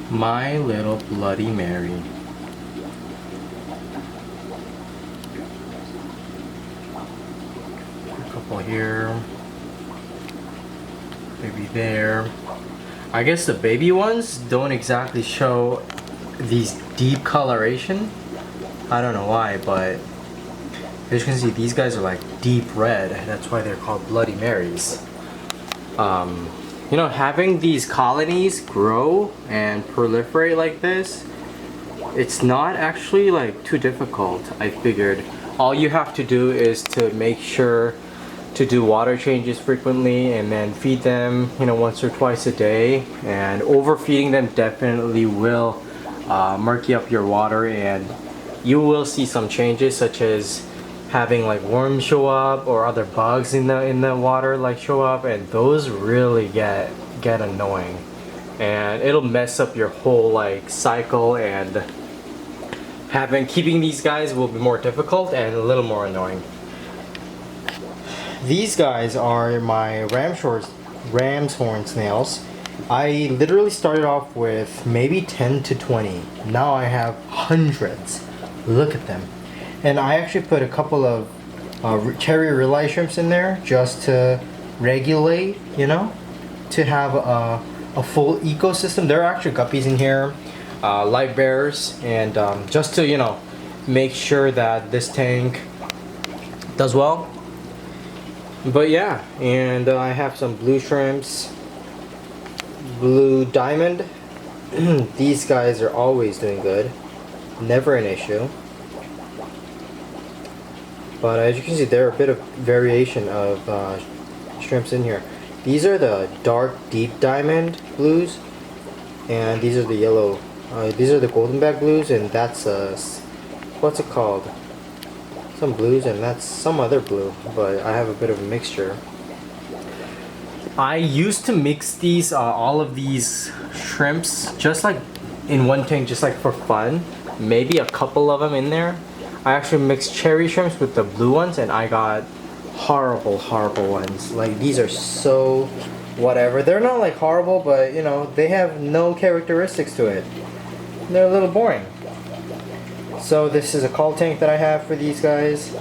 My little Bloody Mary. A couple here. Maybe there. I guess the baby ones don't exactly show these deep coloration. I don't know why, but as you can see, these guys are like deep red. That's why they're called Bloody Marys. You know, having these colonies grow and proliferate like this, it's not actually like too difficult. I figured all you have to do is to make sure to do water changes frequently and then feed them, you know, once or twice a day. And overfeeding them definitely will murky up your water, and you will see some changes, such as having like worms show up or other bugs in the water like show up, and those really get annoying, and it'll mess up your whole like cycle, and keeping these guys will be more difficult and a little more annoying. These guys are my ram's horn snails. I literally started off with maybe 10 to 20. Now I have hundreds. Look at them. And I actually put a couple of cherry relay shrimps in there just to regulate, you know, to have a full ecosystem. There are actually guppies in here, light bears, and just to, you know, make sure that this tank does well. But yeah, and I have some blue shrimps, blue diamond. These guys are always doing good, never an issue. But as you can see, there are a bit of variation of shrimps in here. These are the dark deep diamond blues, and these are the yellow. These are the golden back blues, and that's what's it called? Some blues, and that's some other blue. But I have a bit of a mixture. I used to mix these all of these shrimps just like in one tank, just like for fun. Maybe a couple of them in there. I actually mixed cherry shrimps with the blue ones, and I got horrible ones. Like, these are so whatever. They're not like horrible, but you know, they have no characteristics to it. They're a little boring. So this is a call tank that I have for these guys.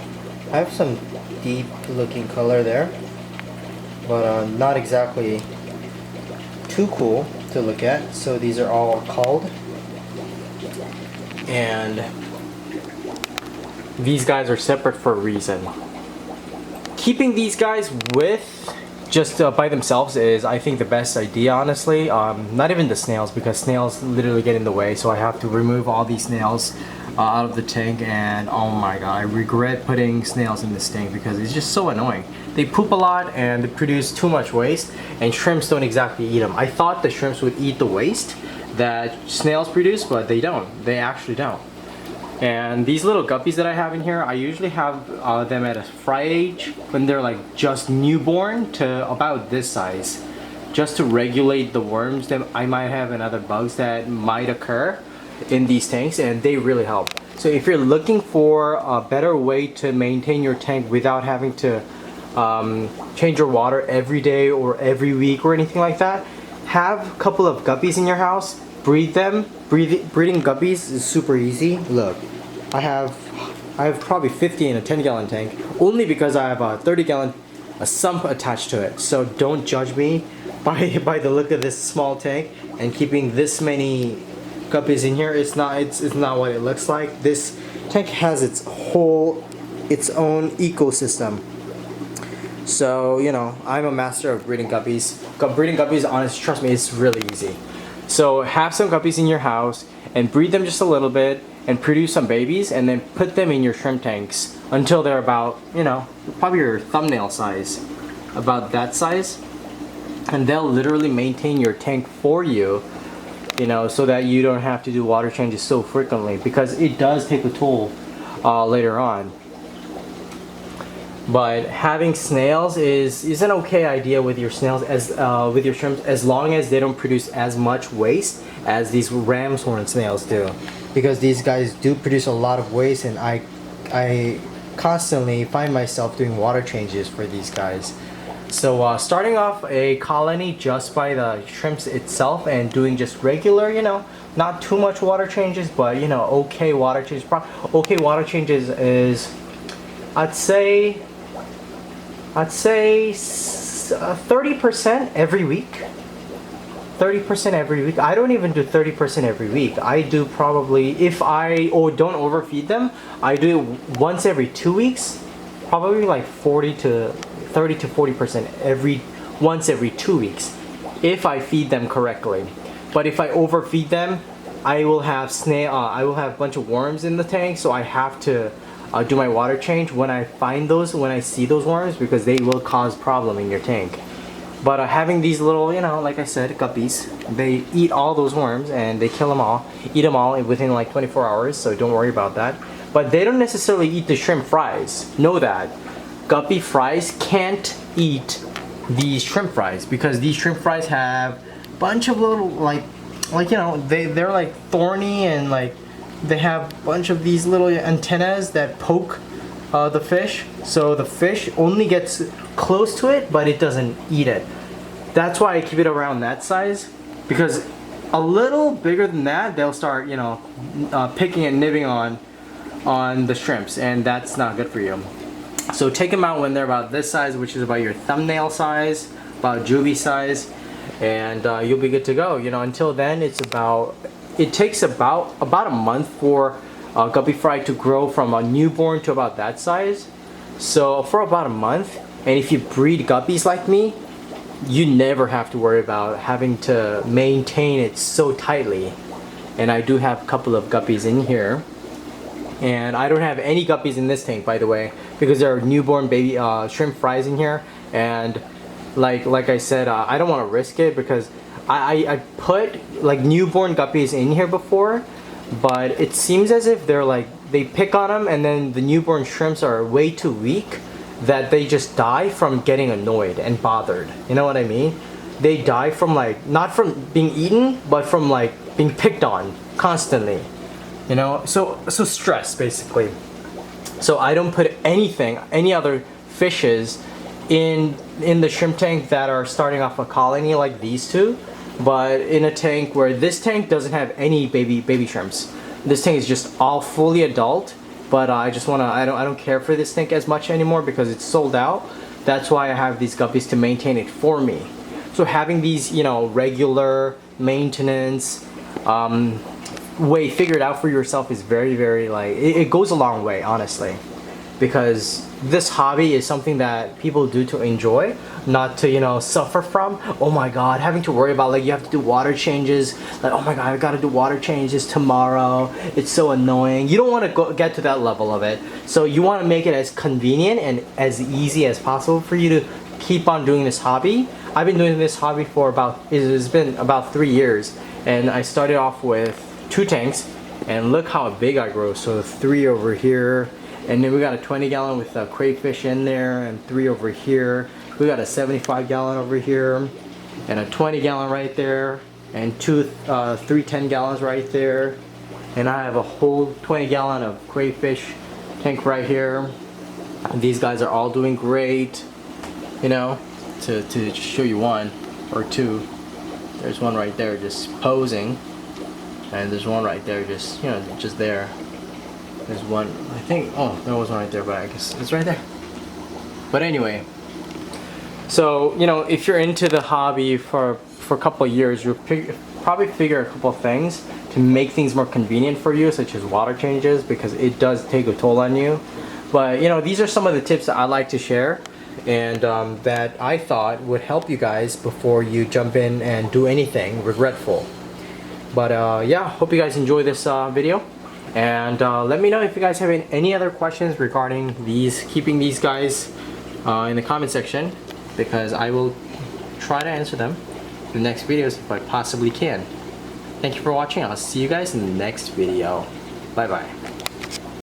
I have some deep looking color there, but not exactly too cool to look at. So these are all called, and these guys are separate for a reason. Keeping these guys with just by themselves is, I think, the best idea, honestly. Not even the snails, because snails literally get in the way, so I have to remove all these snails out of the tank, and oh my god, I regret putting snails in this tank because it's just so annoying. They poop a lot and they produce too much waste, and shrimps don't exactly eat them. I thought the shrimps would eat the waste that snails produce, but they don't. They actually don't. And these little guppies that I have in here, I usually have them at a fry age when they're like just newborn to about this size, just to regulate the worms that I might have and other bugs that might occur in these tanks, and they really help. So if you're looking for a better way to maintain your tank without having to change your water every day or every week or anything like that, have a couple of guppies in your house. Breed them. Breeding guppies is super easy. Look, I have probably 50 in a 10-gallon tank, only because I have a 30-gallon sump attached to it. So don't judge me by the look of this small tank and keeping this many guppies in here. It's not what it looks like. This tank has its own ecosystem. So, you know, I'm a master of breeding guppies. Breeding guppies, honestly, trust me, it's really easy. So have some guppies in your house and breed them just a little bit and produce some babies, and then put them in your shrimp tanks until they're about, you know, probably your thumbnail size, about that size, and they'll literally maintain your tank for you, you know, so that you don't have to do water changes so frequently, because it does take a toll later on. But having snails is an okay idea with your snails, as with your shrimps, as long as they don't produce as much waste as these ram's horn snails do, because these guys do produce a lot of waste, and I constantly find myself doing water changes for these guys. So starting off a colony just by the shrimps itself and doing just regular, not too much water changes, but okay water changes. Okay water changes is, I'd say 30% every week. 30% every week. I don't even do 30% every week. I do probably, if I don't overfeed them, I do it once every 2 weeks. Probably like 30 to 40% once every 2 weeks, if I feed them correctly. But if I overfeed them, I will have a bunch of worms in the tank, so I have to do my water change when I see those worms, because they will cause problem in your tank. But having these little, like I said, guppies, they eat all those worms and they kill them all, eat them all within like 24 hours, so don't worry about that. But they don't necessarily eat the shrimp fries. Know that. Guppy fries can't eat these shrimp fries, because these shrimp fries have a bunch of little, they're like thorny, and like they have a bunch of these little antennas that poke the fish, so the fish only gets close to it, but it doesn't eat it. That's why I keep it around that size, because a little bigger than that, they'll start, picking and nibbing on the shrimps, and that's not good for you. So take them out when they're about this size, which is about your thumbnail size, about juvie size, and you'll be good to go. Until then, it takes about a month for guppy fry to grow from a newborn to about that size. So for about a month, and if you breed guppies like me, you never have to worry about having to maintain it so tightly. And I do have a couple of guppies in here, and I don't have any guppies in this tank, by the way, because there are newborn baby shrimp fries in here. And like I said, I don't want to risk it, because I put like newborn guppies in here before, but it seems as if they pick on them, and then the newborn shrimps are way too weak that they just die from getting annoyed and bothered. You know what I mean? They die from not from being eaten, but from being picked on constantly. So stress basically. So I don't put any other fishes in the shrimp tank that are starting off a colony like these two, but in a tank where this tank doesn't have any baby shrimps. This tank is just all fully adult, but I don't care for this tank as much anymore because it's sold out. That's why I have these guppies to maintain it for me. So having these, regular maintenance way figured out for yourself is very, very it goes a long way, honestly, because this hobby is something that people do to enjoy, not to suffer from. Oh my god, having to worry about you have to do water changes, oh my god, I gotta do water changes tomorrow, it's so annoying. You don't want to get to that level of it, so you want to make it as convenient and as easy as possible for you to keep on doing this hobby. I've been doing this hobby for it's been about 3 years, and I started off with 2 tanks, and look how big I grow. So 3 over here, and then we got a 20-gallon with a crayfish in there, and 3 over here. We got a 75-gallon over here, and a 20-gallon right there, and 3 10-gallons right there, and I have a whole 20-gallon of crayfish tank right here. And these guys are all doing great. To show you one or two, there's one right there just posing. And there's one right there, just there. There's one, I think, oh, there was one right there, but I guess it's right there. But anyway, so, if you're into the hobby for a couple of years, you'll probably figure a couple of things to make things more convenient for you, such as water changes, because it does take a toll on you. But, these are some of the tips that I like to share, and that I thought would help you guys before you jump in and do anything regretful. But yeah, hope you guys enjoy this video, and let me know if you guys have any other questions regarding keeping these guys in the comment section, because I will try to answer them in the next videos if I possibly can. Thank you for watching. I'll see you guys in the next video. Bye bye.